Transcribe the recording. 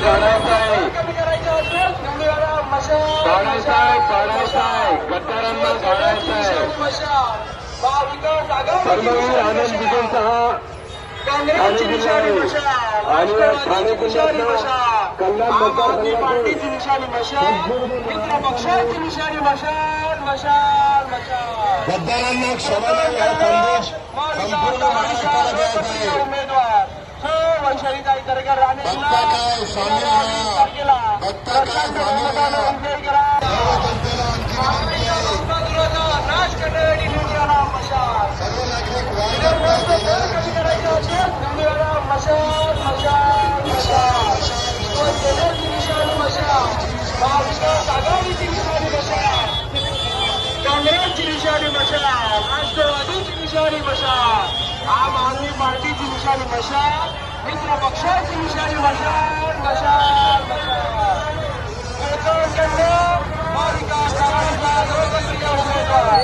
काढायचा आहे, काढायचा आहे, काढायचा आहे, गद्दारांना काढायचा आहे. धर्मवीर आनंद बिगेंचा हा ठाणे जिल्हा आहे आणि ठाणे जिल्ह्यातला कल्याण मतदारसंघातून मित्र पक्षाची निशाणी मशाल मशाल मशाल. गद्दारांना क्षमा नाही हा संदेश संपूर्ण महाराष्ट्राला द्यायचा आहे. उमेदवार वैशालीताई दरगर राणे बघता काय स्वामी राणा, बघता काय स्वामी राणा, सर्व जनतेला आमची विनंती आहे, नाश करणारी दुनियाला मशाल. सर्व नागरिक वायदा पाहिजे. मशाल मशाल मशाल. शिवसेनेची निशाणी मशाल, महाविकास आघाडीची निशाणी मशाल, काँग्रेसची निशाणी मशाल, राष्ट्रवादीची निशाणी मशाल, आम आदमी पार्टीची निशाणी मशाल, मित्र पक्षाची निशाणी मशाल मशाल मशाल. महाविकास आघाडीचा लोकप्रिय उमेदवार